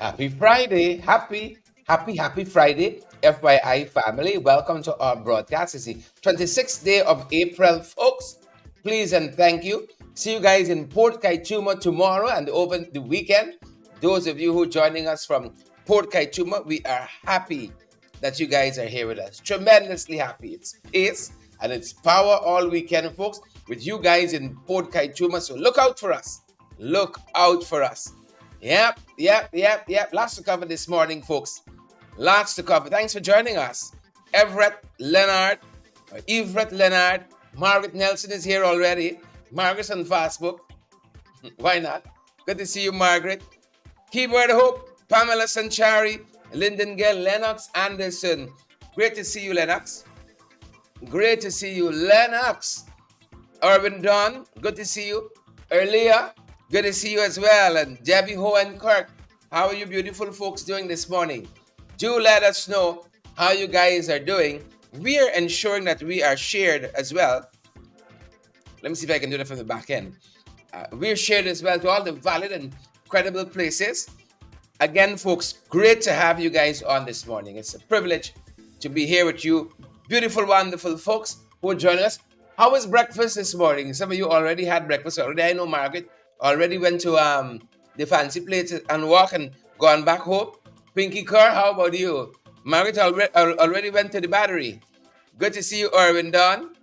Happy Friday. Happy Friday. FYI family. Welcome to our broadcast. It's the 26th day of April, folks. Please and thank you. See you guys in Port Kaituma tomorrow and over the weekend. Those of you who are joining us from Port Kaituma, we are happy that you guys are here with us. Tremendously happy. It's pace and it's power all weekend, folks, with you guys in Port Kaituma. So look out for us. Look out for us. Yep. Lots to cover this morning, folks. Lots to cover. Thanks for joining us. Everett Leonard, Margaret Nelson is here already. Margaret's on Facebook. Why not? Good to see you, Margaret. Keyboard Hope, Pamela Sanchari, Lyndon Gale, Lennox Anderson. Great to see you, Lennox. Great to see you, Lennox. Urban Don, good to see you. Earlier, good to see you as well. And Debbie Ho and Kirk, how are you beautiful folks doing this morning? Do let us know how you guys are doing. We are ensuring that we are shared as well. Let me see if I can do that from the back end. We're shared as well to all the valid and credible places. Again, folks, great to have you guys on this morning. It's a privilege to be here with you. Beautiful, wonderful folks who are joining us. How was breakfast this morning? Some of you already had breakfast already. I know Margaret already went to the fancy place and walk and gone back home. Pinky Kerr, how about you? Margaret already went to the battery. Good to see you, Irwin Don.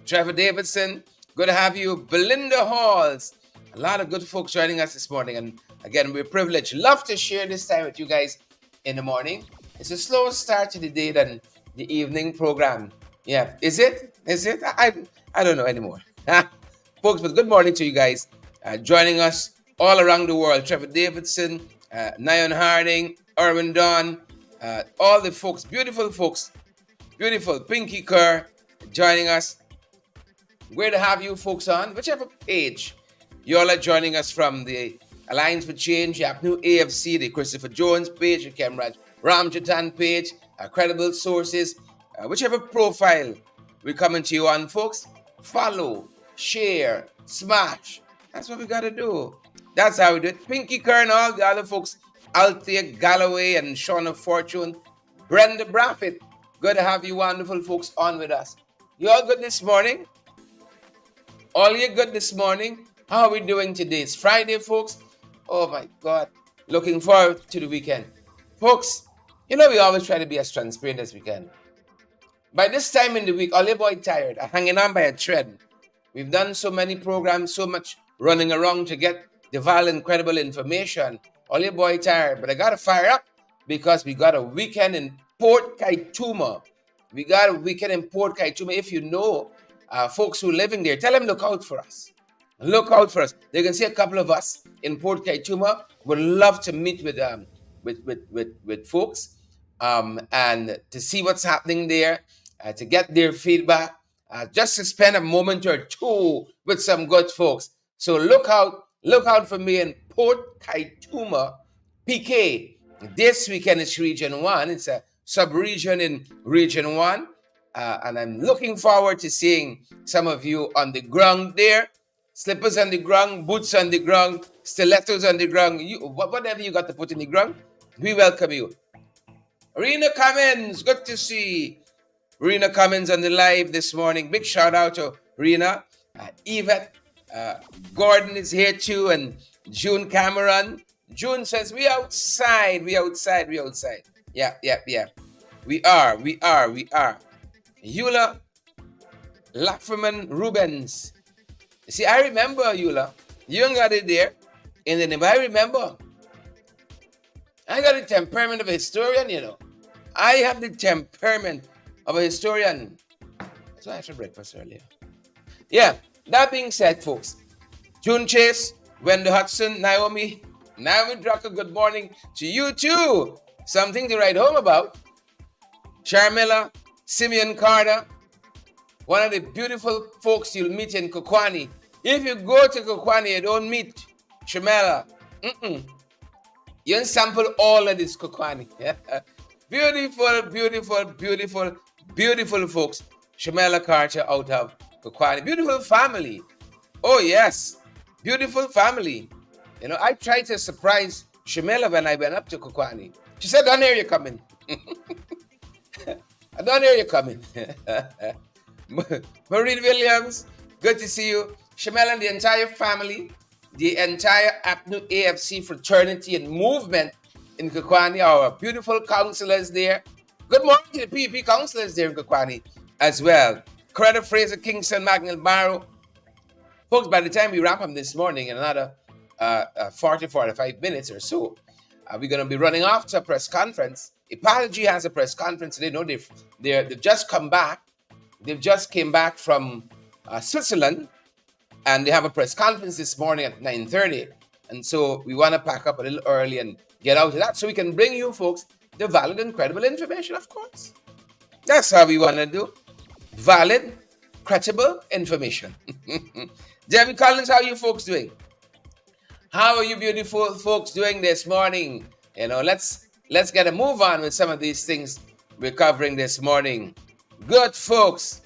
Trevor Davidson, good to have you. Belinda Halls, a lot of good folks joining us this morning. And again, we're privileged. Love to share this time with you guys in the morning. It's a slower start to the day than the evening program. Yeah, is it? I don't know anymore. Folks, but good morning to you guys joining us all around the world. Trevor Davidson, Nyan Harding, Irwin Don, all the folks, beautiful Pinky Kerr joining us. Great to have you folks on whichever page you all are joining us from. The Alliance for Change, the New AFC, the Christopher Jones page, the Kemraj Ramjatan page, credible sources, whichever profile we're coming to you on, folks. Follow, share, smash. That's what we got to do. That's how we do it. Pinky Kerr and all the other folks, Althea Galloway and Shauna Fortune, Brenda Braffett. Good to have you wonderful folks on with us. You all good this morning? All you good this morning? How are we doing today? It's Friday, folks. Oh my God. Looking forward to the weekend. Folks, you know we always try to be as transparent as we can. By this time in the week, all your boy tired, hanging on by a thread. We've done so many programs, so much running around to get the valid, incredible information. All your boy tired, but I got to fire up because we got a weekend in Port Kaituma. If you know folks who are living there, tell them look out for us. Look out for us. They can see a couple of us in Port Kaituma. Would love to meet with folks and to see what's happening there, to get their feedback, just to spend a moment or two with some good folks. So look out for me in Port Kaituma, PK. This weekend is Region 1. It's a sub-region in Region 1. And I'm looking forward to seeing some of you on the ground there. Slippers on the ground, boots on the ground, stilettos on the ground. Whatever you got to put in the ground, we welcome you. Rena Cummins, good to see Rena Cummins on the live this morning. Big shout out to Rena. Yvette Gordon is here too, and June Cameron. June says, we outside. Yeah. We are. Eula Lafferman Rubens. See, I remember Eula. You ain't got it there in the name. I remember. I got the temperament of a historian, you know. I have the temperament of a historian. So I had breakfast earlier. Yeah, that being said, folks, June Chase, Wendy Hudson, Naomi Drucker, good morning to you too. Something to write home about. Sharmila, Simeon Carter, one of the beautiful folks you'll meet in Kokwani. If you go to Kokwani, you don't meet Shamela. You sample all of this Kokwani. Beautiful folks. Shamela Carter out of Kokwani. Beautiful family. Oh yes, beautiful family. You know, I try to surprise Shamela when I went up to Kukwani. She said, "Don't hear you coming." I don't hear you coming. Maureen Williams, good to see you. Shamela and the entire family, the entire APNU AFC fraternity and movement in Kukwani, our beautiful counselors there. Good morning to the PEP counselors there in Kukwani as well. Coretta Fraser, Kingston, Magnell Barrow. Folks, by the time we wrap up this morning in another 45 minutes or so, we're going to be running off to a press conference. Apology has a press conference today. No, they've just come back. They've just came back from Switzerland, and they have a press conference this morning at 9:30. And so we want to pack up a little early and get out of that so we can bring you folks the valid and credible information, of course. That's how we want to do. Valid, credible information. Jeremy Collins, how are you folks doing? How are you beautiful folks doing this morning? You know, let's get a move on with some of these things we're covering this morning. Good folks.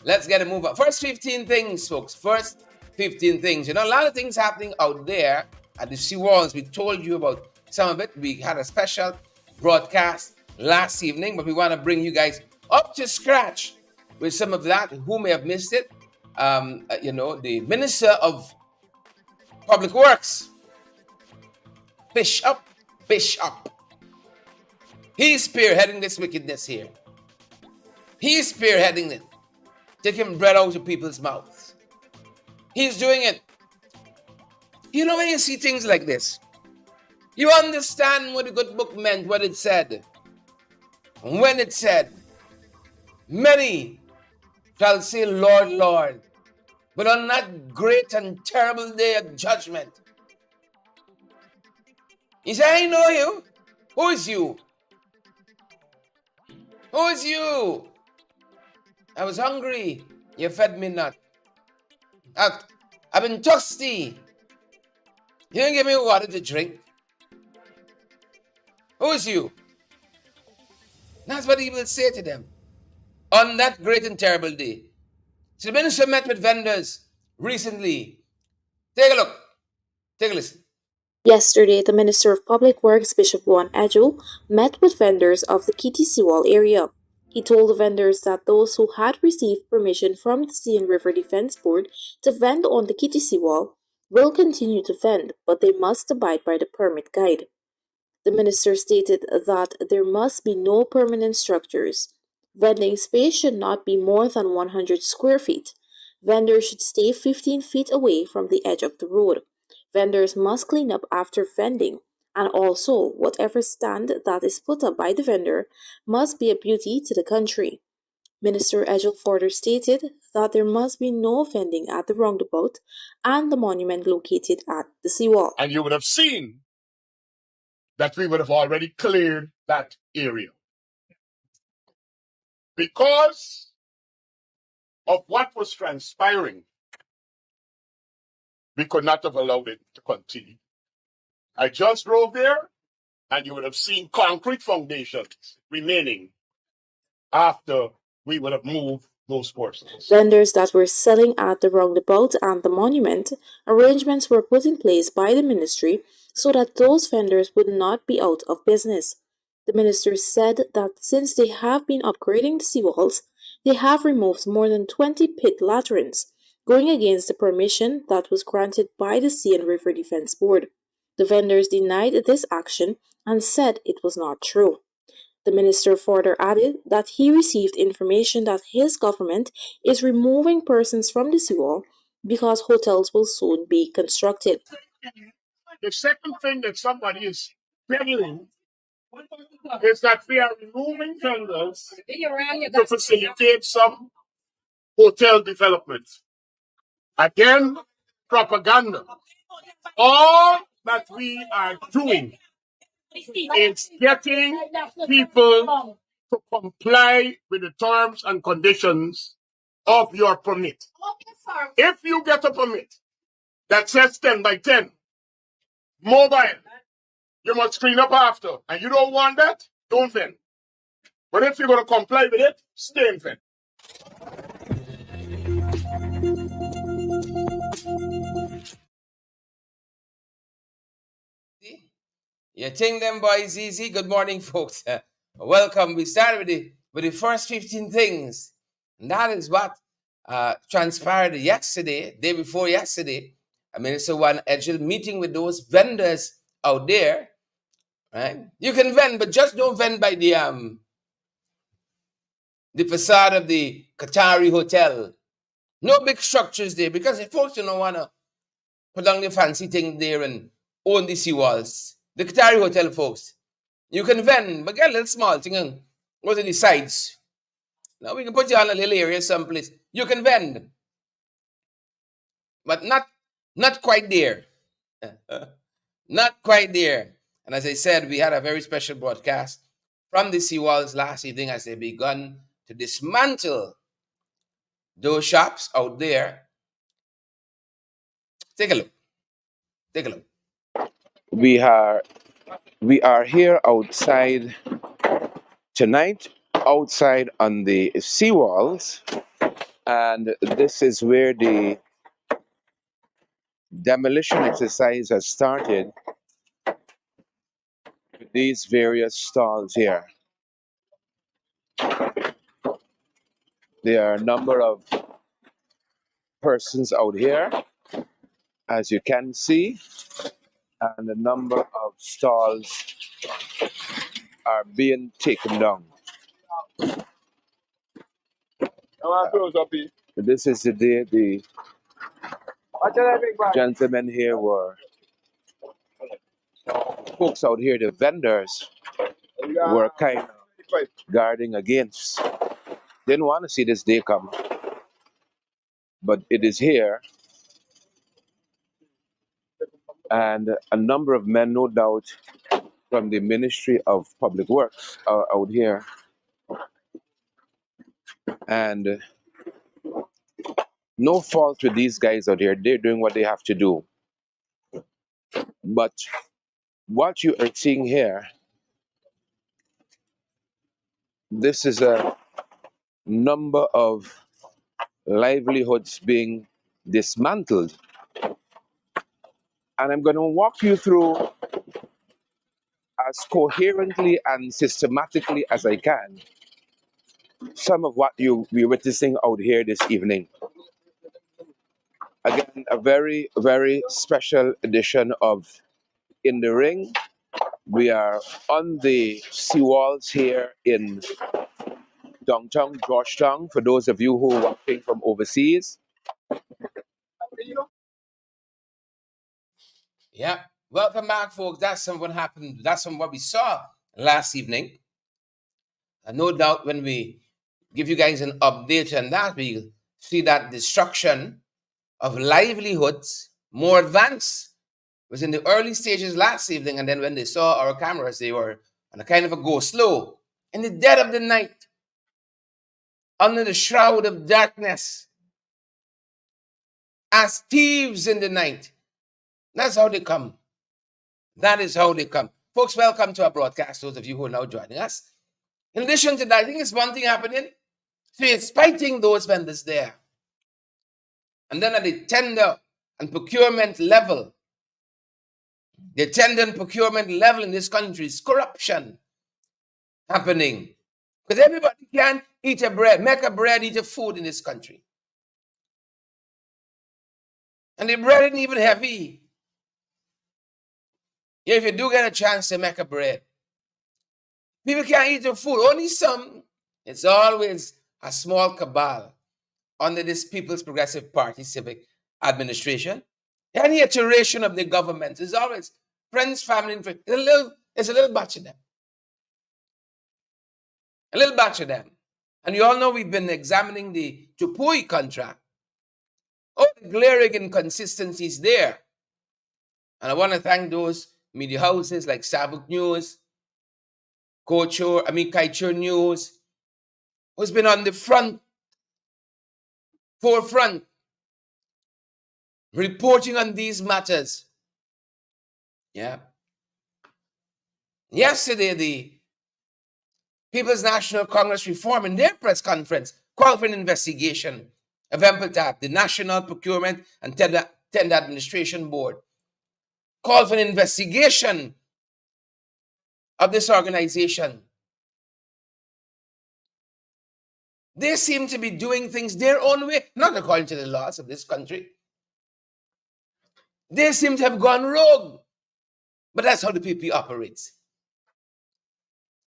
Let's get a move on. First 15 things, folks. First 15 things. You know, a lot of things happening out there at the Seawall. We told you about some of it. We had a special broadcast last evening, but we want to bring you guys up to scratch with some of that. Who may have missed it? You know, the Minister of Public Works, Bishop. He's spearheading this wickedness here. He's spearheading it, taking bread out of people's mouths. He's doing it. You know, when you see things like this, you understand what the good book meant, what it said. When it said, many shall say, Lord, Lord, but on that great and terrible day of judgment, he said, I know you. Who is you? Who is you? I was hungry. You fed me not. I've been thirsty. You didn't give me water to drink. Who is you? That's what he will say to them on that great and terrible day. So the minister met with vendors recently. Take a look. Take a listen. Yesterday, the Minister of Public Works, Bishop Juan Adjo, met with vendors of the Kitty Seawall area. He told the vendors that those who had received permission from the Sea and River Defense Board to vend on the Kitty Seawall will continue to vend, but they must abide by the permit guide. The minister stated that there must be no permanent structures. Vending space should not be more than 100 square feet. Vendors should stay 15 feet away from the edge of the road. Vendors must clean up after vending, and also whatever stand that is put up by the vendor must be a beauty to the country. Minister Edgel further stated that there must be no vending at the roundabout and the monument located at the seawall. And you would have seen that we would have already cleared that area. Because of what was transpiring, we could not have allowed it to continue. I just drove there, and you would have seen concrete foundations remaining after we would have moved those portions. Vendors that were selling at the roundabout and the monument, arrangements were put in place by the ministry so that those vendors would not be out of business. The minister said that since they have been upgrading the seawalls, they have removed more than 20 pit latrines, going against the permission that was granted by the Sea and River Defense Board. The vendors denied this action and said it was not true. The minister further added that he received information that his government is removing persons from the seawall because hotels will soon be constructed. The second thing that somebody is peddling is that we are removing vendors to facilitate some hotel development. Again, propaganda. All that we are doing is getting people to comply with the terms and conditions of your permit. If you get a permit that says 10 by 10, mobile, you must clean up after, and you don't want that, don't vend. But if you're going to comply with it, stay in vend. You think them boys easy? Good morning, folks. Welcome. We started with the first 15 things. And that is what transpired yesterday, day before yesterday. Minister One Edgel meeting with those vendors out there. Right? You can vend, but just don't vend by the facade of the Qatari hotel. No big structures there, because the folks don't want to put down the fancy thing there and own the seawalls. The Qatari hotel, folks. You can vend, but get a little small thing and go to the sides. Now we can put you on a little area someplace. You can vend, but not quite there. Not quite there. And as I said, we had a very special broadcast from the seawalls last evening as they begun to dismantle those shops out there. Take a look. Take a look. We are here outside tonight, outside on the seawalls, and this is where the demolition exercise has started. These various stalls here. There are a number of persons out here, as you can see, and a number of stalls are being taken down. This is the day the gentlemen here were, folks out here, the vendors, were kind of guarding against. Didn't want to see this day come, but it is here. And a number of men, no doubt, from the Ministry of Public Works are out here. And no fault with these guys out here. They're doing what they have to do. But what you are seeing here, this is a number of livelihoods being dismantled. And I'm going to walk you through as coherently and systematically as I can some of what you'll be witnessing out here this evening. Again, a very, very special edition of In the Ring. We are on the seawalls here in downtown Georgetown, for those of you who are watching from overseas. Yeah, welcome back, folks. That's what happened. That's what we saw last evening. And no doubt when we give you guys an update on that, we'll see that destruction of livelihoods, more advanced, was in the early stages last evening. And then when they saw our cameras, they were on a kind of a go slow in the dead of the night, under the shroud of darkness, as thieves in the night. That's how they come. That is how they come. Folks, welcome to our broadcast, those of you who are now joining us. In addition to that, I think it's one thing happening. So it's fighting those vendors there. And then at the tender and procurement level, the tender and procurement level in this country is corruption happening. Because everybody can eat a bread, make a bread, eat a food in this country. And the bread isn't even heavy. Yeah, if you do get a chance to make a bread, people can't eat the food, only some. It's always a small cabal under this People's Progressive Party civic administration. Any iteration of the government is always friends, family, and friends. It's a little batch of them. A little batch of them. And you all know we've been examining the Tupou contract. Oh, the glaring inconsistencies there. And I want to thank those media houses like Sabuk News, Kaichur News, who's been on the forefront, reporting on these matters. Yeah. Yesterday, the People's National Congress Reform, in their press conference, called for an investigation of MPTAP, the National Procurement and Tender Administration Board, called for an investigation of this organization. They seem to be doing things their own way, not according to the laws of this country. They seem to have gone rogue. But that's how the PPP operates.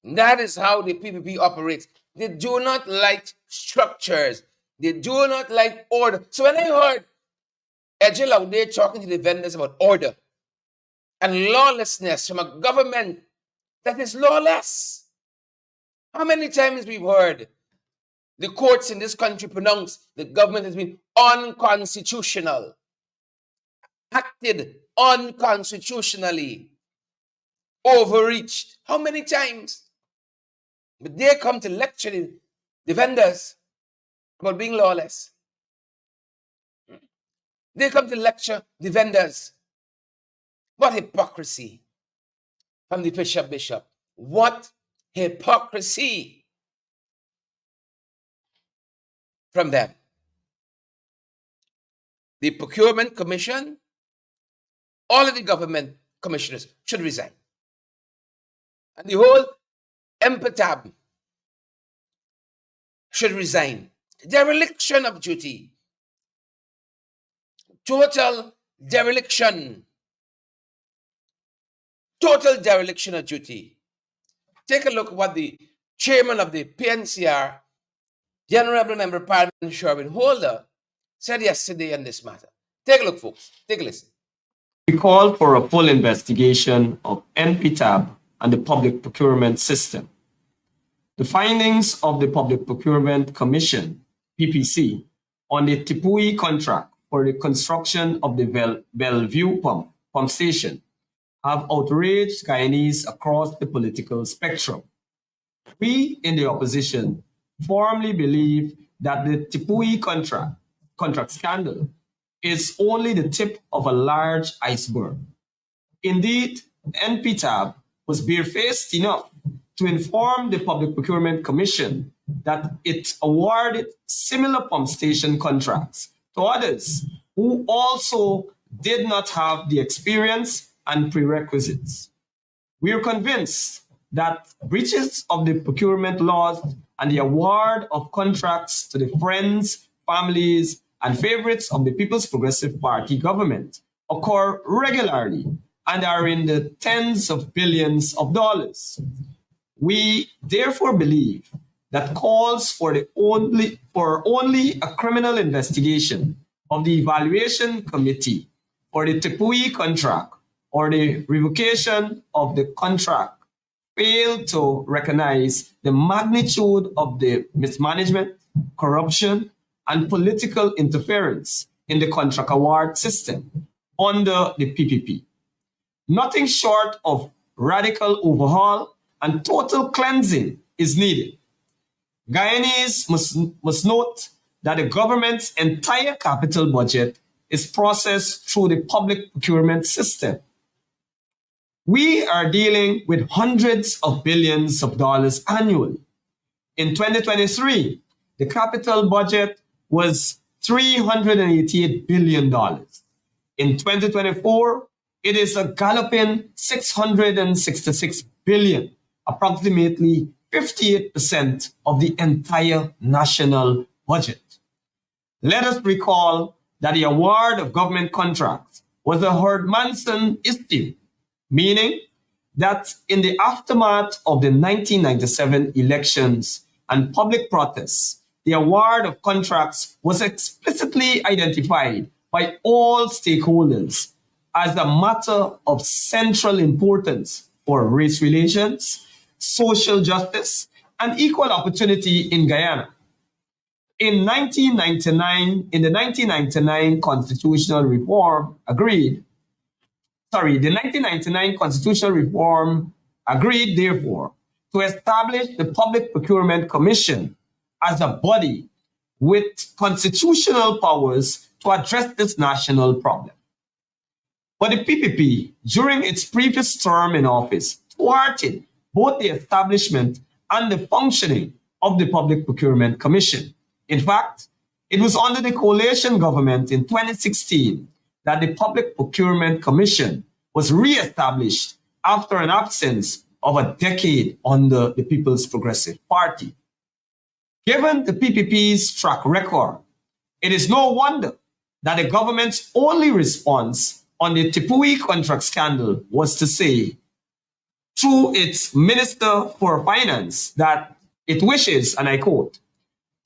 That is how the PPP operates. They do not like structures. They do not like order. So when I heard Edgel out there talking to the vendors about order and lawlessness from a government that is lawless, how many times we've heard the courts in this country pronounce the government has been unconstitutional, acted unconstitutionally, overreached. How many times? But they come to lecture the vendors about being lawless. They come to lecture the vendors. What hypocrisy from the bishop. What hypocrisy from them. The Procurement Commission, all of the government commissioners should resign. And the whole MPTAB should resign. Dereliction of duty. Total dereliction. Total dereliction of duty. Take a look at what the chairman of the PNCR, the Honorable Member of Parliament Sherwin Holder, said yesterday on this matter. Take a look, folks. Take a listen. We call for a full investigation of NPTAB and the public procurement system. The findings of the Public Procurement Commission, PPC, on the Tupou contract for the construction of the Bellevue pump station have outraged Guyanese across the political spectrum. We in the opposition firmly believe that the Tupou contract scandal is only the tip of a large iceberg. Indeed, NPTAB was barefaced enough to inform the Public Procurement Commission that it awarded similar pump station contracts to others who also did not have the experience and prerequisites. We are convinced that breaches of the procurement laws and the award of contracts to the friends, families, and favorites of the People's Progressive Party government occur regularly and are in the tens of billions of dollars. We therefore believe that calls for only a criminal investigation of the evaluation committee for the Tupou contract or the revocation of the contract fail to recognize the magnitude of the mismanagement, corruption, and political interference in the contract award system under the PPP. Nothing short of radical overhaul and total cleansing is needed. Guyanese must note that the government's entire capital budget is processed through the public procurement system. We are dealing with hundreds of billions of dollars annually. In 2023, the capital budget was $388 billion. In 2024, it is a galloping $666 billion, approximately 58% of the entire national budget. Let us recall that the award of government contracts was a Herd-Manson issue, meaning that in the aftermath of the 1997 elections and public protests, the award of contracts was explicitly identified by all stakeholders as a matter of central importance for race relations, social justice, and equal opportunity in Guyana. In the 1999 constitutional reform agreed, therefore, to establish the Public Procurement Commission as a body with constitutional powers to address this national problem. But the PPP, during its previous term in office, thwarted both the establishment and the functioning of the Public Procurement Commission. In fact, it was under the coalition government in 2016 that the Public Procurement Commission was re-established after an absence of a decade under the People's Progressive Party. Given the PPP's track record, it is no wonder that the government's only response on the Tupou contract scandal was to say, through its Minister for Finance, that it wishes, and I quote,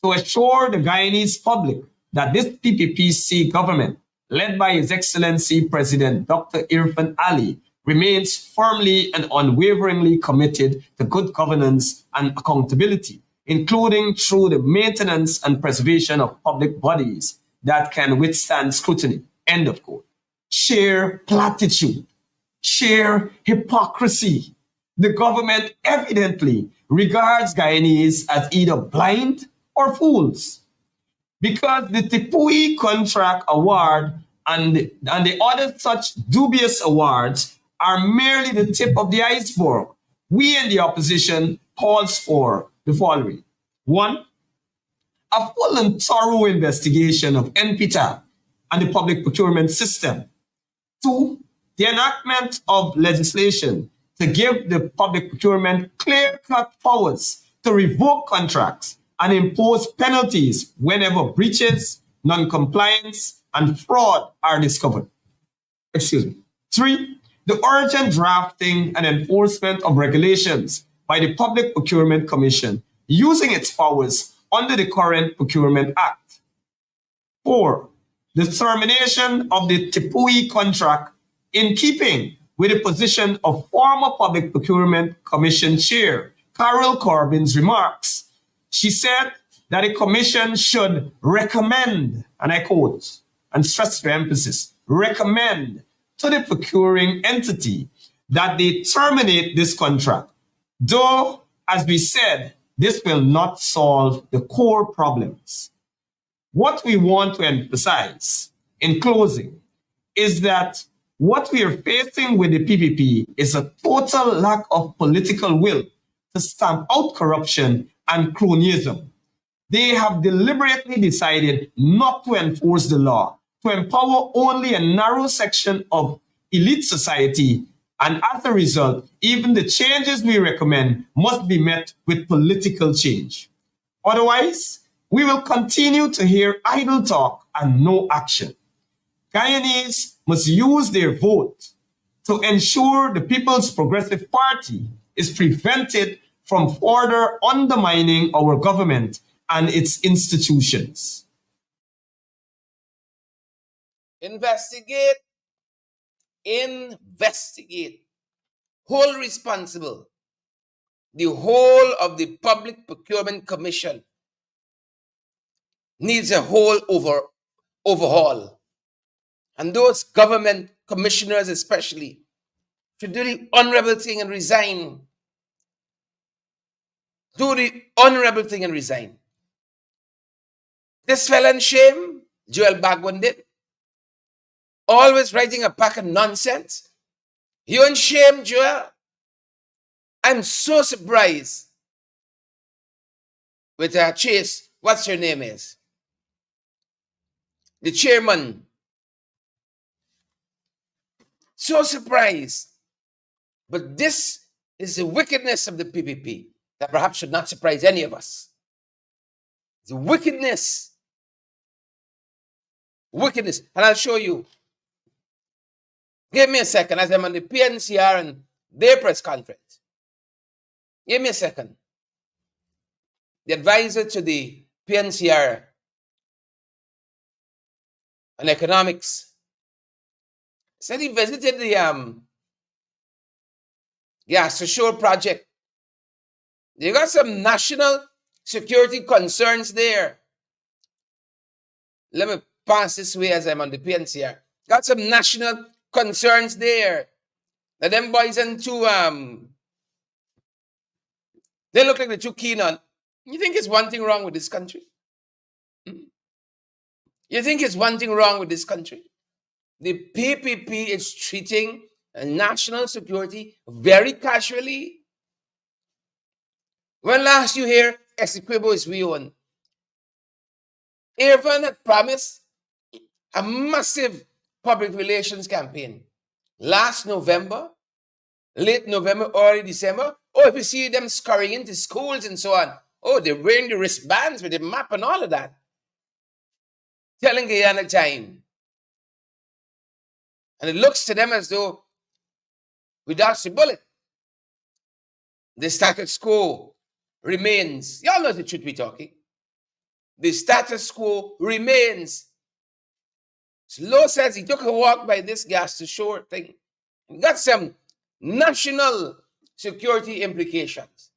to assure the Guyanese public that this PPPC government, led by His Excellency President Dr. Irfan Ali, remains firmly and unwaveringly committed to good governance and accountability, including through the maintenance and preservation of public bodies that can withstand scrutiny. End of quote. Sheer platitude, sheer hypocrisy. The government evidently regards Guyanese as either blind or fools, because the Tupou contract award and the other such dubious awards are merely the tip of the iceberg. We in the opposition calls for the following. 1, a full and thorough investigation of NPTAB and the public procurement system. 2, the enactment of legislation to give the public procurement clear-cut powers to revoke contracts and impose penalties whenever breaches, non-compliance, and fraud are discovered. 3, the urgent drafting and enforcement of regulations by the Public Procurement Commission using its powers under the current Procurement Act. 4, the termination of the Tupou contract in keeping with the position of former Public Procurement Commission Chair Carol Corbyn's remarks. She said that the Commission should recommend, and I quote, and stress for emphasis, recommend to the procuring entity that they terminate this contract. Though, as we said, this will not solve the core problems. What we want to emphasize in closing is that what we are facing with the PPP is a total lack of political will to stamp out corruption and cronyism. They have deliberately decided not to enforce the law, to empower only a narrow section of elite society, and as a result, even the changes we recommend must be met with political change. Otherwise, we will continue to hear idle talk and no action. Guyanese must use their vote to ensure the People's Progressive Party is prevented from further undermining our government and its institutions. Investigate, investigate, hold responsible the whole of the Public Procurement Commission needs a whole overhaul. And those government commissioners especially should do the honorable thing and resign. Do the honorable thing and resign. This fell in shame, Joel Bagwan did. Always writing a pack of nonsense. You in shame, Joel? I'm so surprised with Chase, what's your name is? The chairman. So surprised. But this is the wickedness of the PPP that perhaps should not surprise any of us. The wickedness. Wickedness. And I'll show you. Give me a second as I'm on the PNCR and their press conference. Give me a second. The advisor to the PNCR on economics said he visited the Seawall project. They got some national security concerns there. Let me pass this way as I'm on the PNCR. Got some national concerns there. Now them boys and two they look like they're too keen on. You think it's one thing wrong with this country? You think it's one thing wrong with this country? The PPP is treating national security very casually. When last you hear Essequibo is we own? Irfan had promised a massive public relations campaign last November late November, early December. Oh, if you see them scurrying into schools and so on, oh, they're wearing the wristbands with the map and all of that. Telling Guyana time. And it looks to them as though we dodged the bullet. The status quo remains. Y'all know the truth we're talking. The status quo remains. Slow says he took a walk by this gas to shore thing. It got some national security implications.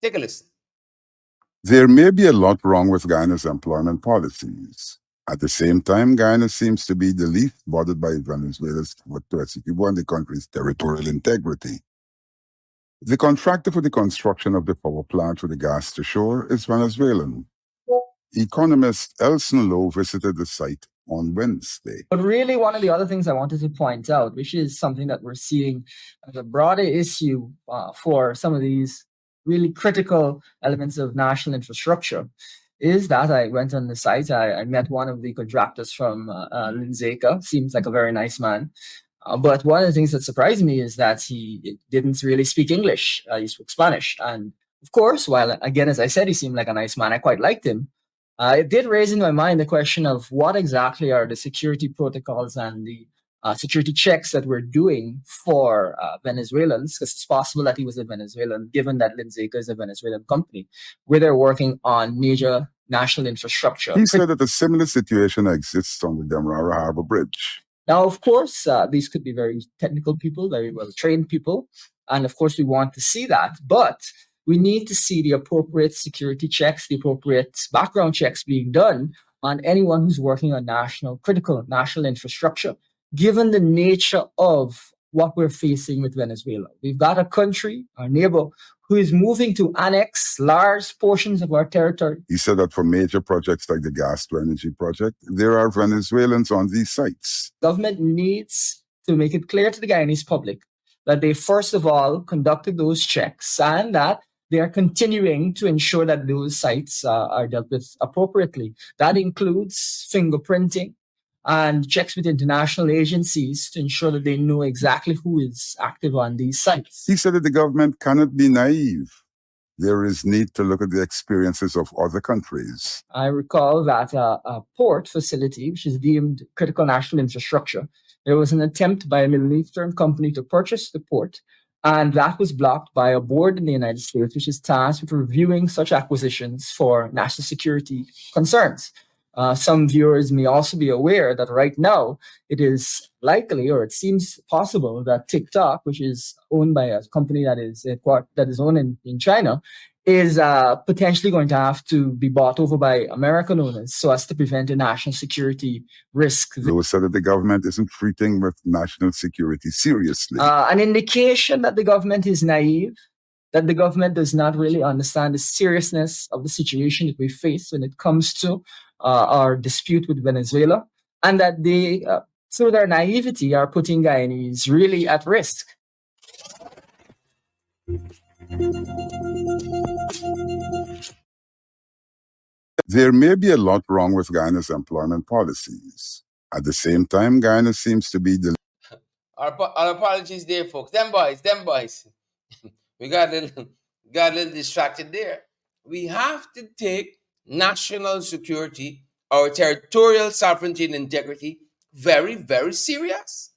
Take a listen. There may be a lot wrong with Guyana's employment policies. At the same time, Guyana seems to be the least bothered by Venezuela's threats on the country's territorial integrity. The contractor for the construction of the power plant for the gas to shore is Venezuelan. Economist Elson Lowe visited the site on Wednesday. But really, one of the other things I wanted to point out, which is something that we're seeing as a broader issue for some of these really critical elements of national infrastructure, is that I went on the site. I met one of the contractors from Linzeka. Seems like a very nice man. But one of the things that surprised me is that he didn't really speak English. He spoke Spanish. And of course, while, again, as I said, he seemed like a nice man, I quite liked him. It did raise in my mind the question of what exactly are the security protocols and the security checks that we're doing for Venezuelans, because it's possible that he was a Venezuelan, given that Linzeka is a Venezuelan company, where they're working on major national infrastructure. He said that a similar situation exists on the Demerara Harbor Bridge. Now, of course, these could be very technical people, very well-trained people, and of course we want to see that, but we need to see the appropriate security checks, the appropriate background checks being done on anyone who's working on critical national infrastructure, given the nature of what we're facing with Venezuela. We've got a country, our neighbor, who is moving to annex large portions of our territory. He said that for major projects like the gas to energy project, there are Venezuelans on these sites. Government needs to make it clear to the Guyanese public that they first of all conducted those checks and that they are continuing to ensure that those sites are dealt with appropriately. That includes fingerprinting and checks with international agencies to ensure that they know exactly who is active on these sites. He said that the government cannot be naive. There is need to look at the experiences of other countries. I recall that a port facility, which is deemed critical national infrastructure, there was an attempt by a Middle Eastern company to purchase the port, and that was blocked by a board in the United States, which is tasked with reviewing such acquisitions for national security concerns. Some viewers may also be aware that right now it is likely, or it seems possible, that TikTok, which is owned by a company that is owned in China, is potentially going to have to be bought over by American owners so as to prevent a national security risk. Lewis said that the government isn't treating with national security seriously. An indication that the government is naive, that the government does not really understand the seriousness of the situation that we face when it comes to our dispute with Venezuela, and that they, through their naivety, are putting Guyanese really at risk. There may be a lot wrong with Guyana's employment policies. At the same time, Guyana seems to be the... Our apologies there, folks. Them boys. We got a little distracted there. We have to take national security, our territorial sovereignty and integrity very, very serious.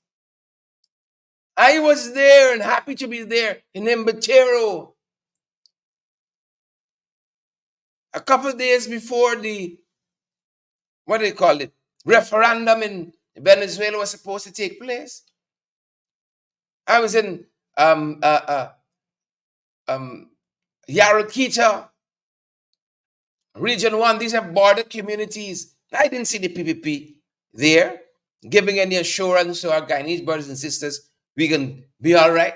I was there and happy to be there in Mbatero a couple of days before the, referendum in Venezuela was supposed to take place. I was in Yaroquita, Region 1. These are border communities. I didn't see the PPP there giving any assurance to our Guyanese brothers and sisters we can be all right.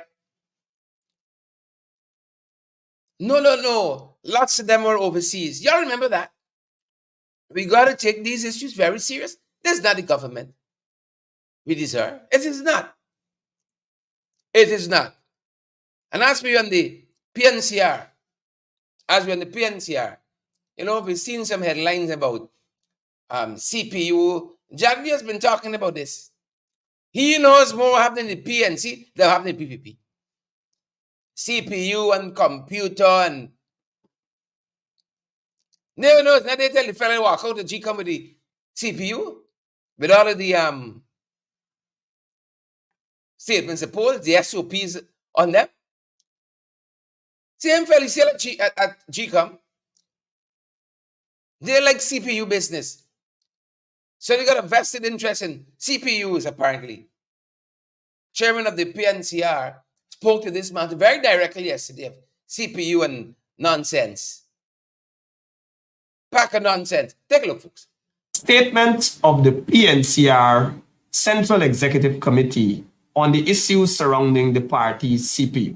No. Lots of them were overseas. Y'all remember that? We got to take these issues very serious. This is not the government we deserve. It is not. And as we're on the PNCR, we've seen some headlines about CPU. Jagdi has been talking about this. He knows more happening in the PNC than happening in PPP. CPU and computer and no, now they tell the fella to walk out the G-Com with the CPU, with all of the statements, suppose the SOPs on them. Same fella still at G-Com. They like CPU business. So they got a vested interest in CPUs, apparently. Chairman of the PNCR spoke to this matter very directly yesterday of CPU and nonsense. Pack of nonsense. Take a look, folks. Statement of the PNCR Central Executive Committee on the issues surrounding the party's CPU.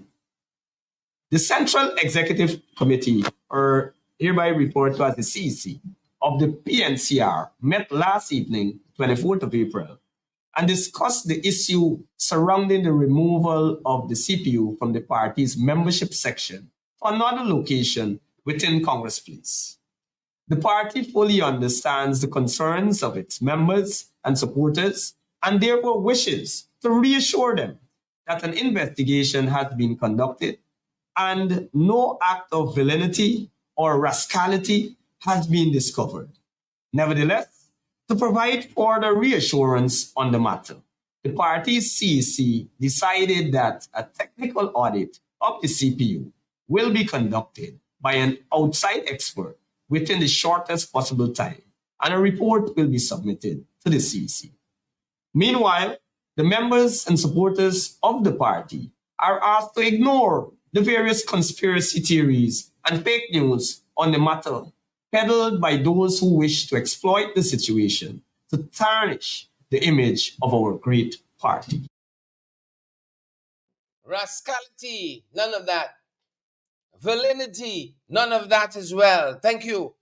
The Central Executive Committee, or hereby referred to as the CEC, of the PNCR met last evening, 24th of April, and discussed the issue surrounding the removal of the CPU from the party's membership section to another location within Congress Place. The party fully understands the concerns of its members and supporters and therefore wishes to reassure them that an investigation has been conducted and no act of villainy or rascality has been discovered. Nevertheless, to provide further reassurance on the matter, the party's CEC decided that a technical audit of the CPU will be conducted by an outside expert within the shortest possible time, and a report will be submitted to the CEC. Meanwhile, the members and supporters of the party are asked to ignore the various conspiracy theories and fake news on the matter peddled by those who wish to exploit the situation to tarnish the image of our great party. Rascality, none of that. Villainy, none of that as well. Thank you.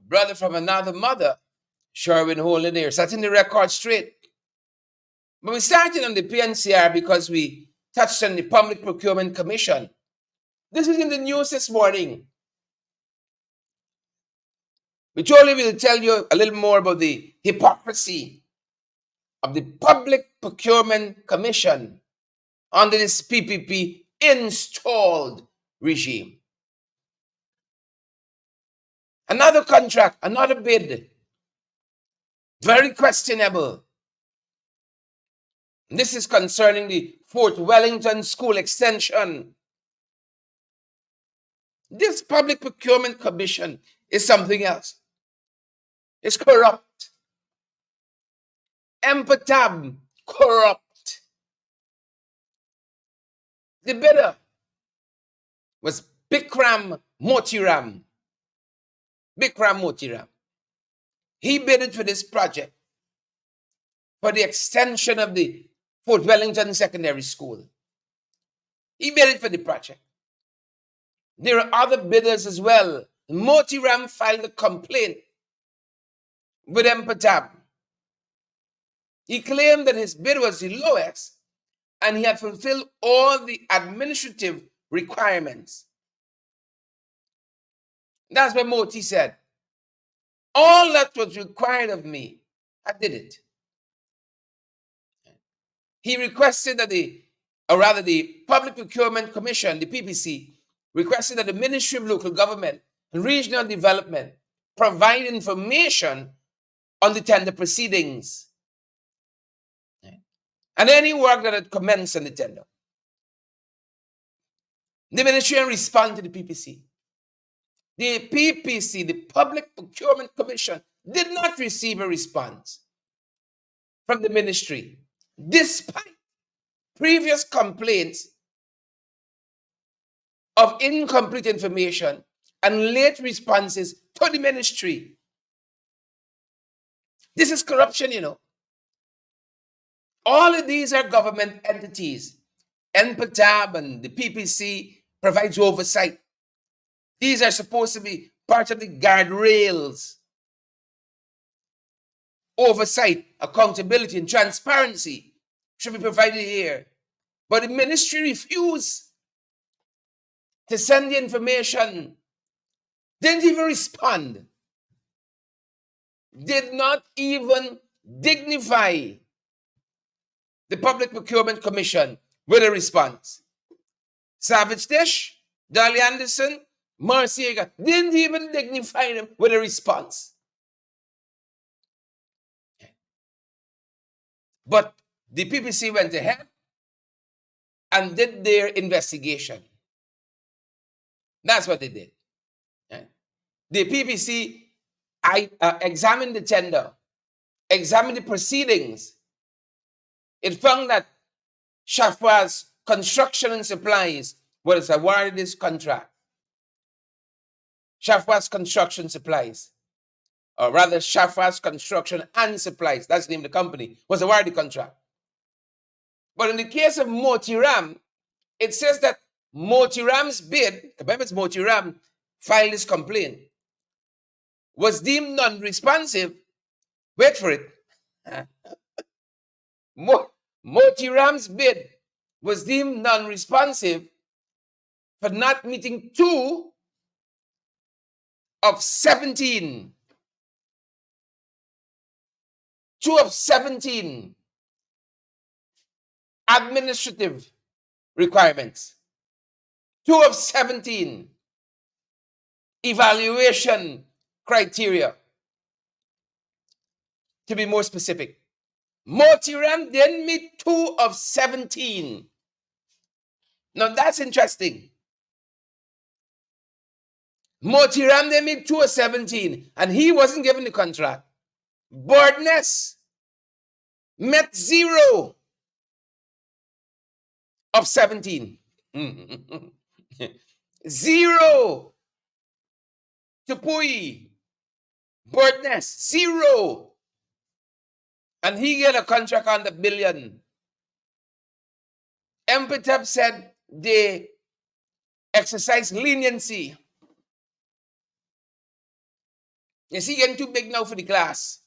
Brother from another mother, Sherwin holding there, setting the record straight. But we started on the PNCR because we touched on the Public Procurement Commission. This is in the news this morning. We surely will tell you a little more about the hypocrisy of the Public Procurement Commission under this PPP installed regime. Another contract, another bid, very questionable. This is concerning the Fort Wellington School extension. This Public Procurement Commission is something else. It's corrupt. Empatab, corrupt. The bidder was Bikram Motiram. Bikram Motiram. He bidded for this project for the extension of the Fort Wellington Secondary School. He bidded for the project. There are other bidders as well. Motiram filed a complaint with Empatab. He claimed that his bid was the lowest and he had fulfilled all the administrative requirements. That's what Moti said. All that was required of me, I did it. He requested that the Public Procurement Commission, the PPC, requested that the Ministry of Local Government and Regional Development provide information on the tender proceedings and any work that had commenced on the tender. The ministry responded to the PPC. The PPC, the Public Procurement Commission, did not receive a response from the ministry, despite previous complaints of incomplete information and late responses to the ministry. This is corruption, you know. All of these are government entities. NPTAB and the PPC provides oversight. These are supposed to be part of the guardrails. Oversight, accountability, and transparency should be provided here. But the ministry refused to send the information, didn't even respond, did not even dignify the Public Procurement Commission with a response. Savage Dish, Dolly Anderson, Marcy Agar didn't even dignify them with a response. But the PPC went ahead and did their investigation. That's what they did. The PPC examined the tender, examined the proceedings. It found that Shafwa's Construction and Supplies was awarded this contract. Shafwa's Construction Supplies, or rather Shafwa's Construction and Supplies, that's the name of the company, was awarded the contract. But in the case of Motiram, it says that Motiram's bid, remember it's Motiram filed this complaint, was deemed non-responsive. Wait for it. Motiram's bid was deemed non-responsive for not meeting 2 of 17. 2 of 17 administrative requirements. 2 of 17 evaluation criteria. To be more specific, Motiram didn't meet 2 of 17. Now that's interesting. Motiram didn't meet 2 of 17, and he wasn't given the contract. Bordness met 0 of 17. 0. Tupou, Bordness, 0. And he get a contract on the billion. MPTAB said they exercise leniency. You see, getting too big now for the class.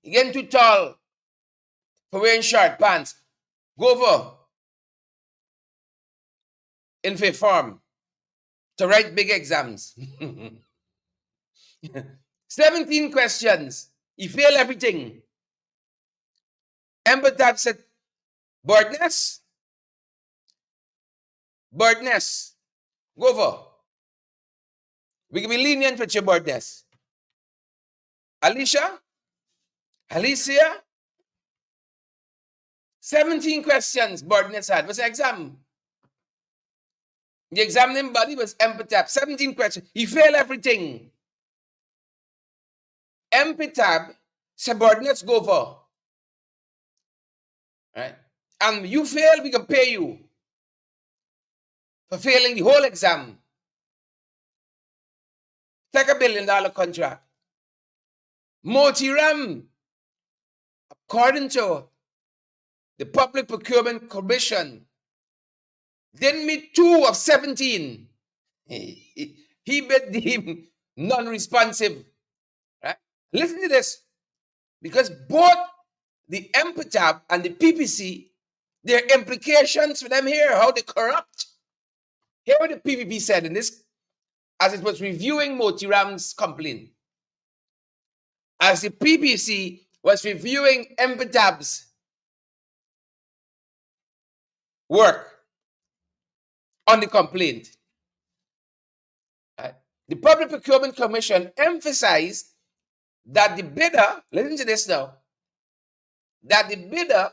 You're getting too tall for wearing short pants. Go over in fair form to write big exams. 17 questions. He failed everything. MPTAB said, Bordness, go over. We can be lenient with your Bordness. Alicia, 17 questions Bordness had. Was an exam. The examining body was MPTAB. 17 questions. He failed everything. MPTAB said, Bordness, go over. Right? And you fail, we can pay you for failing the whole exam. Take $1 billion contract. Motiram, according to the Public Procurement Commission, didn't meet 2 of 17. He bid him non-responsive. Right? Listen to this. Because both the MPTAB and the PPC, there are implications for them here, how they corrupt. Here what the PPP said in this, as it was reviewing Motiram's complaint. As the PPC was reviewing MPTAB's work on the complaint. The Public Procurement Commission emphasized that the bidder, listen to this now, that the bidder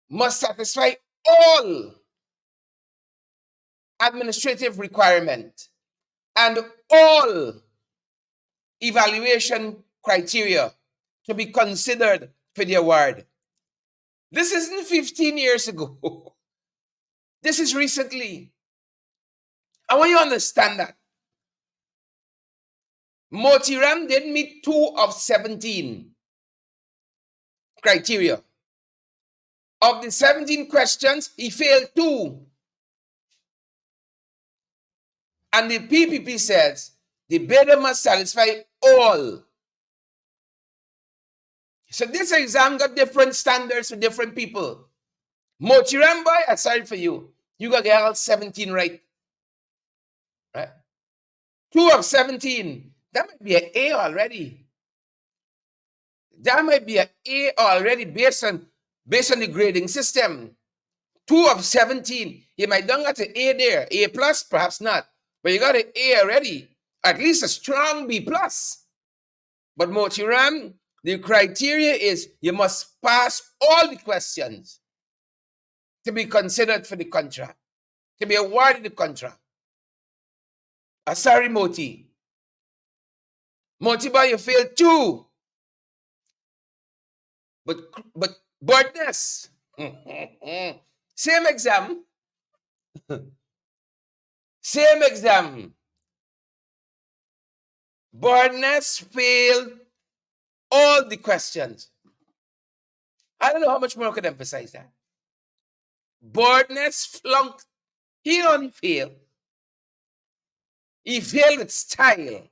must satisfy all administrative requirements and all evaluation criteria to be considered for the award. This isn't 15 years ago. This is recently. I want you to understand that. Motiram didn't meet 2 of 17 criteria. Of the 17 questions, he failed 2. And the PPP says the bidder must satisfy all. So this exam got different standards for different people. Motiram boy, I'm sorry for you. You got to get all 17 right. Right? 2 of 17. That might be an A already. That might be an A already based on the grading system. 2 of 17. You might not got an A there. A plus, perhaps not. But you got an A already. At least a strong B plus. But Motiram, the criteria is you must pass all the questions to be considered for the contract, to be awarded the contract. Sorry, Moti. Motiba, you failed 2. But Boardness, same exam. Same exam. Boardness failed all the questions. I don't know how much more I could emphasize that. Boardness flunked. He only failed. He failed with style.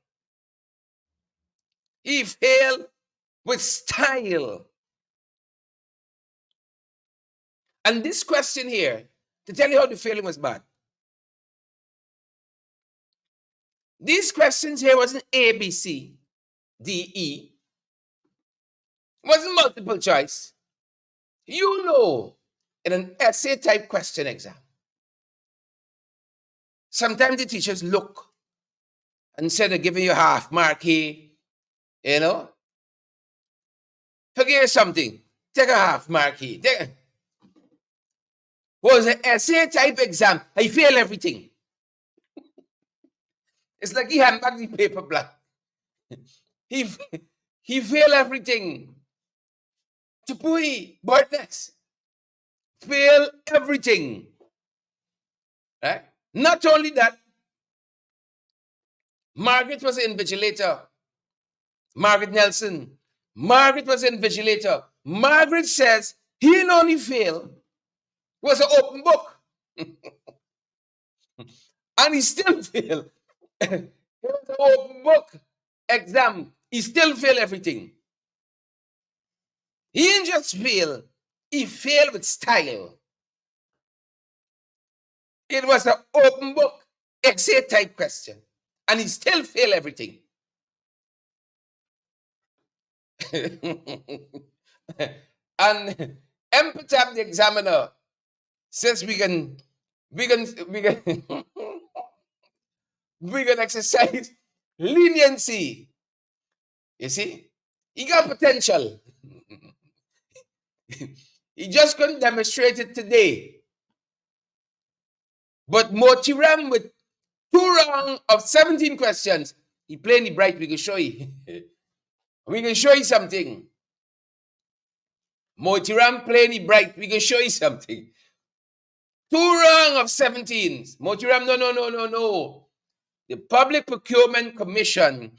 He failed with style. And this question here, to tell you how the failing was bad. These questions here wasn't A, B, C, D, E. It wasn't multiple choice. You know, in an essay type question exam, sometimes the teachers look and instead of giving you half mark here, you know, forget something, take a half mark here. Was an essay type exam, I fail everything. It's like he had back the paper black. He failed everything. Tupou, Boardness, fail everything. Right? Not only that, Margaret was an invigilator. Margaret Nelson. Margaret was an invigilator. Margaret says he only failed was an open book. And he still failed. It was an open book exam. He still failed everything. He didn't just fail. He failed with style. It was an open book essay type question. And he still failed everything. And Empatab the examiner says we can exercise leniency. You see, he got potential. He just couldn't demonstrate it today. But Motiram with 2 wrong of 17 questions, he plainly bright. We can show you. We can show you something. Motiram plainly bright. We can show you something. 2 wrong of 17. Motiram, no. The Public Procurement Commission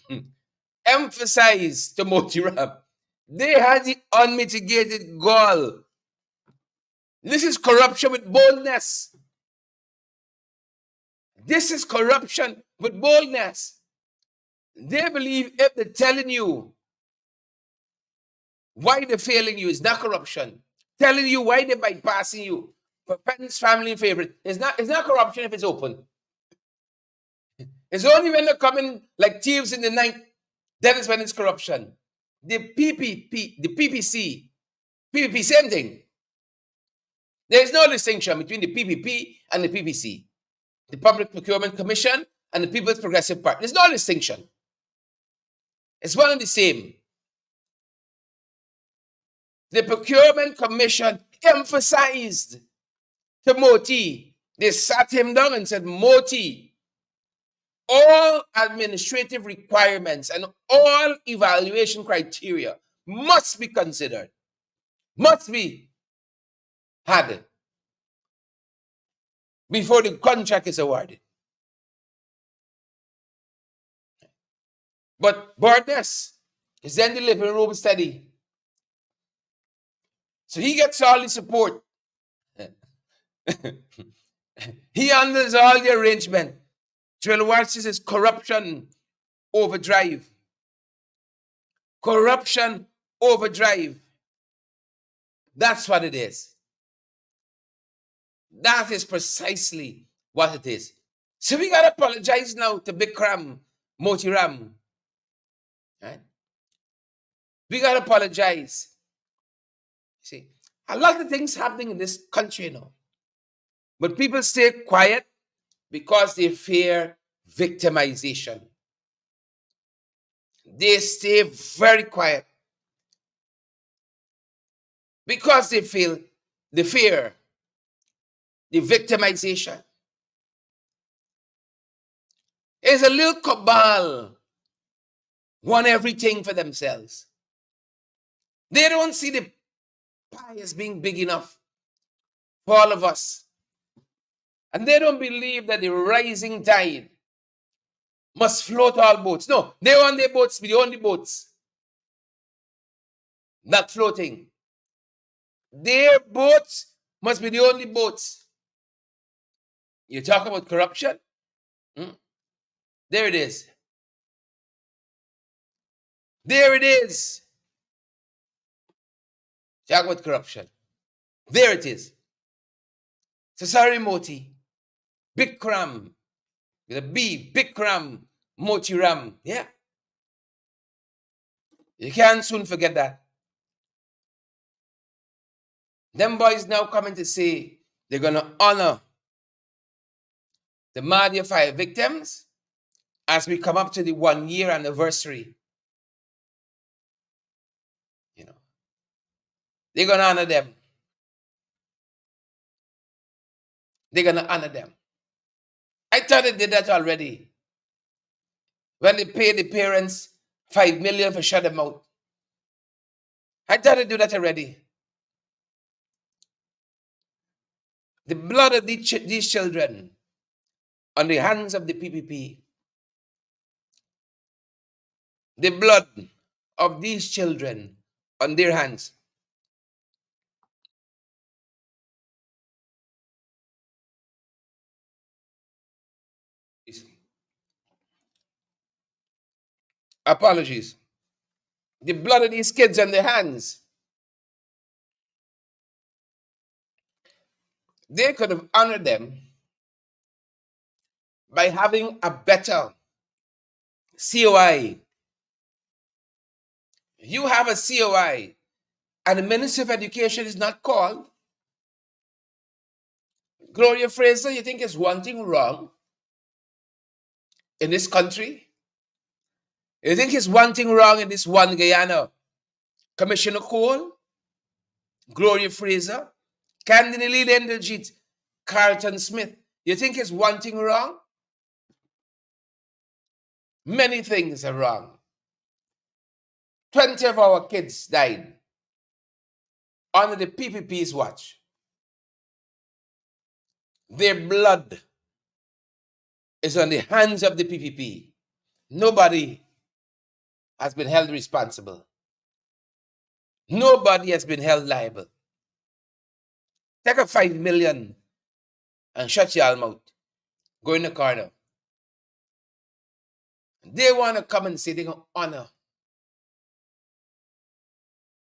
emphasized to Motiram. They had the unmitigated gall. This is corruption with boldness. This is corruption with boldness. They believe if they're telling you why they're failing you is not corruption. Telling you why they're bypassing you for parents, family, and favorite. It's not corruption if it's open. It's only when they're coming like thieves in the night, that is when it's corruption. The PPC, same thing. There is no distinction between the PPP and the PPC. The Public Procurement Commission and the People's Progressive Party. There's no distinction. It's one and the same. The Procurement Commission emphasized to Moti. They sat him down and said, Moti, all administrative requirements and all evaluation criteria must be considered, must be had before the contract is awarded. But Boardness is then the living room study. So he gets all the support. He handles all the arrangement. Trail watches is corruption overdrive. Corruption overdrive. That's what it is. That is precisely what it is. So we gotta apologize now to Bikram Motiram. Right? We gotta apologize. See, a lot of things happening in this country now. But people stay quiet because they fear victimization. They stay very quiet because they feel the fear, the victimization. It's a little cabal, want everything for themselves. They don't see the pie as being big enough for all of us. And they don't believe that the rising tide must float all boats. No, they want their boats be the only boats not floating. Their boats must be the only boats. You talk about corruption? There it is. There it is. Talk about corruption. There it is. Sasari Moti, Bikram, with a B, Bikram, Motiram. Yeah. You can't soon forget that. Them boys now coming to say they're going to honor the Madhya fire victims as we come up to the 1-year anniversary. You know, they're going to honor them. They're going to honor them. I thought they did that already. When they paid the parents $5 million for shut them out. I thought they do that already. The blood of these children on the hands of the PPP. The blood of these children on their hands. Apologies. The blood of these kids on their hands. They could have honored them by having a better COI. You have a COI and the Minister of Education is not called. Gloria Fraser, you think is one thing wrong in this country? You think it's one thing wrong in this one Guyana? Commissioner Cole, Gloria Fraser, Candidate Inderjeet, Carlton Smith. You think it's one thing wrong? Many things are wrong. 20 of our kids died under the PPP's watch. Their blood is on the hands of the PPP. Nobody has been held responsible. Nobody has been held liable. Take a $5 million and shut your mouth. Go in the corner. They want to come and say they're going to honor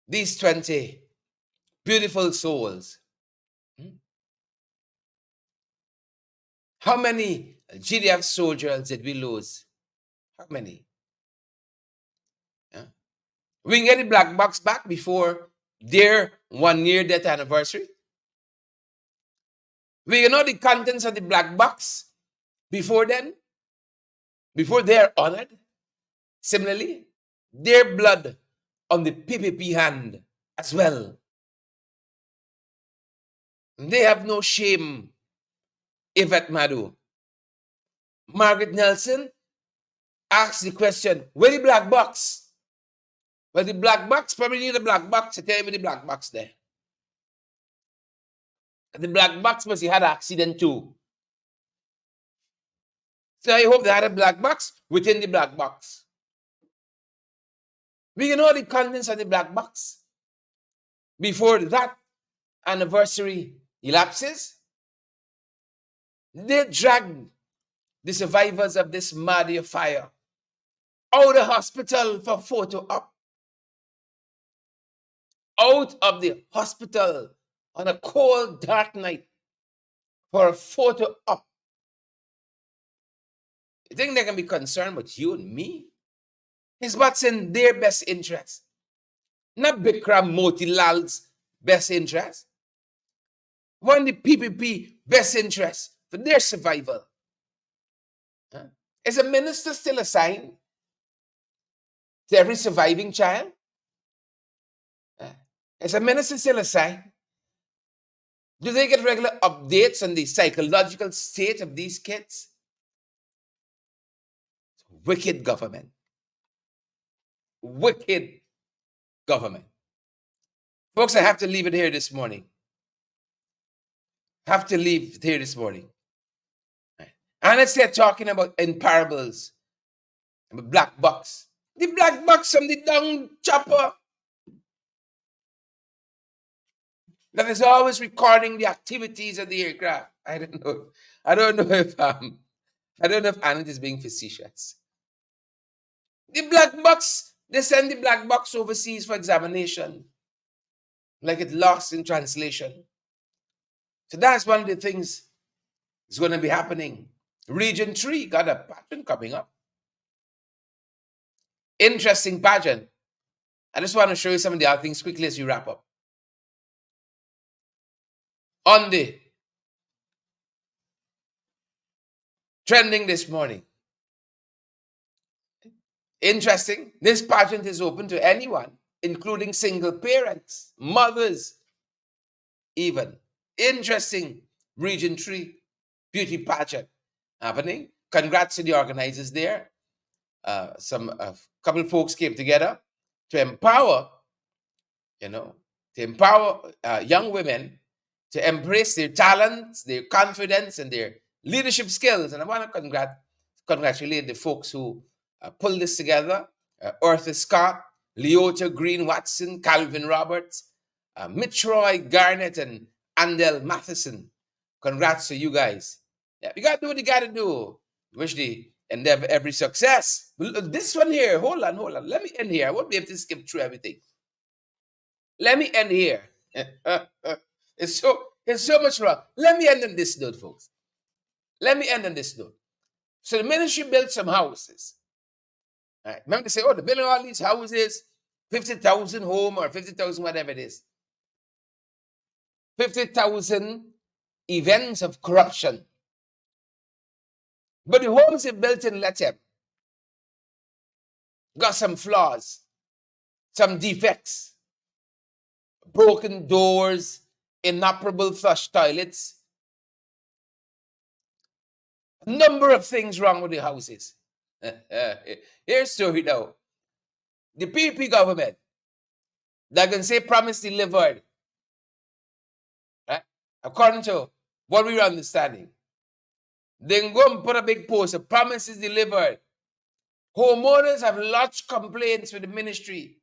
these 20 beautiful souls. How many GDF soldiers did we lose? How many? We can get the black box back before their 1-year death anniversary. We can know the contents of the black box before then, before they're honored. Similarly, their blood on the PPP hand as well. They have no shame. Yvette Madu. Margaret Nelson asked the question, where the black box? Well, the black box, probably need a black box to tell you the black box there. The black box must have had an accident too. So I hope they had a black box within the black box. We can know the contents of the black box before that anniversary elapses. They dragged the survivors of this Madhya fire out of the hospital for photo op. Out of the hospital on a cold, dark night for a photo op. You think they can be concerned with you and me? It's what's in their best interest. Not Bikram Motilal's best interest. want the PPP best interest for their survival. Is a minister still assigned to every surviving child? Is a minister still assigned? Do they get regular updates on the psychological state of these kids? Wicked government. Wicked government. Folks, I have to leave it here this morning. Have to leave it here this morning. And let's start talking about in parables. The black box. The black box from the dung chopper that is always recording the activities of the aircraft. I don't know if Annette is being facetious. The black box, they send the black box overseas for examination, like it lost in translation. So that's one of the things that's going to be happening. Region 3 got a pageant coming up. Interesting pageant. I just want to show you some of the other things quickly as we wrap up. On the trending this morning. Interesting. This pageant is open to anyone, including single parents, mothers, even. Interesting. Region 3 beauty pageant happening. Congrats to the organizers there. A couple of folks came together to empower, young women to embrace their talents, their confidence, and their leadership skills. And I want to congratulate the folks who pulled this together. Arthur Scott, Leota Green Watson, Calvin Roberts, Mitch Roy Garnett, and Andel Matheson. Congrats to you guys. Yeah, you got to do what you got to do. Wish the endeavor every success. This one here, hold on. Let me end here. I won't be able to skip through everything. Let me end here. It's so much wrong. Let me end on this note, folks. Let me end on this note. So the ministry built some houses. All right. Remember they say, they're building all these houses, 50,000 home or 50,000 whatever it is. 50,000 events of corruption. But the homes they built in Lethem got some flaws, some defects, broken doors, inoperable flush toilets, a number of things wrong with the houses. Here's the story now. The PP government, they're going to say promise delivered. Right? According to what we were understanding. Then go and put a big poster, promises delivered. Homeowners have lodged complaints with the ministry,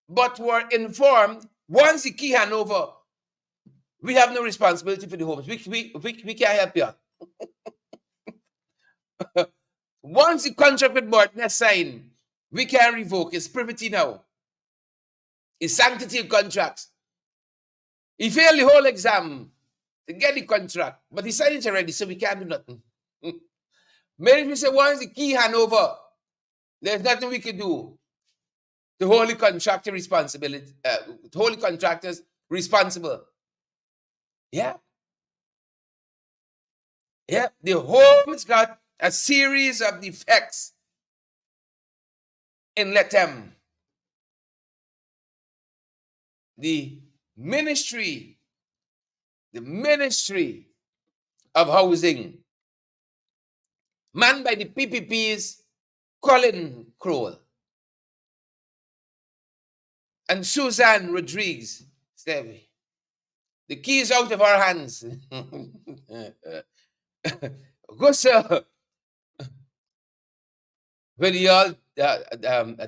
but were informed once the key handover, we have no responsibility for the homes. We can't help you. Once the contract with Morton is signed, we can revoke. It's privity now. It's sanctity of contracts. He failed the whole exam to get the contract, but he signed it already, so we can't do nothing. Maybe we say once the key handover, there's nothing we can do. The holy contractor responsibility, the holy contractors responsible. Yeah. Yeah. The home's got a series of defects in Lethem. The ministry of housing, manned by the PPP's Colin Crowell and Suzanne Rodriguez. Stevie, the key is out of our hands. Go, sir. With the all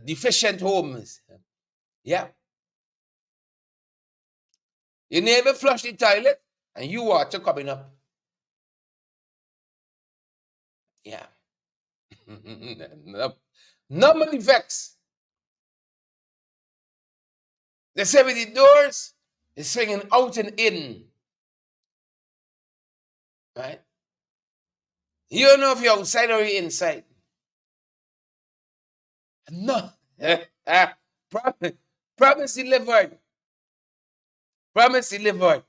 deficient homes. Yeah. You never flush the toilet and you water coming up. Yeah. Number defects. They say with the doors, it's swinging out and in. Right? You don't know if you're outside or you're inside. No. Promise delivered. Promise delivered.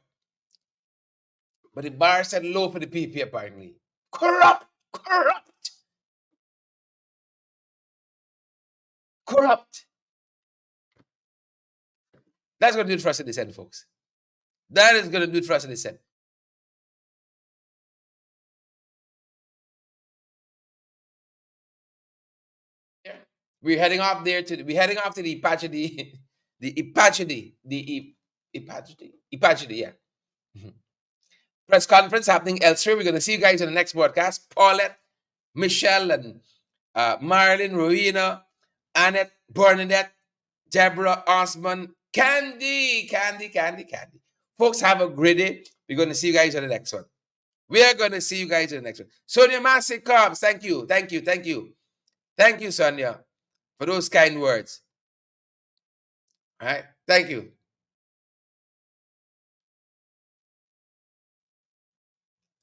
But the bar set low for the PP apparently. Corrupt! Corrupt! Corrupt! That's going to do it for us in this end, folks. That is going to do it for us in this end. Yeah. We're heading off there to the Ipachidi, yeah. Press conference happening elsewhere. We're going to see you guys in the next broadcast. Paulette, Michelle, and Marilyn, Rowena, Annette, Bernadette, Deborah, Osman, Candy. Folks, have a great day. We're going to see you guys in the next one. We are going to see you guys in the next one. Sonia Massey Cobbs, thank you. Thank you, Sonia, for those kind words. All right. Thank you.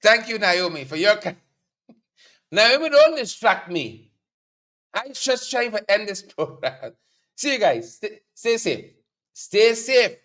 Thank you, Naomi, for your... Naomi, don't distract me. I'm just trying to end this program. See you guys. Stay safe. Stay safe.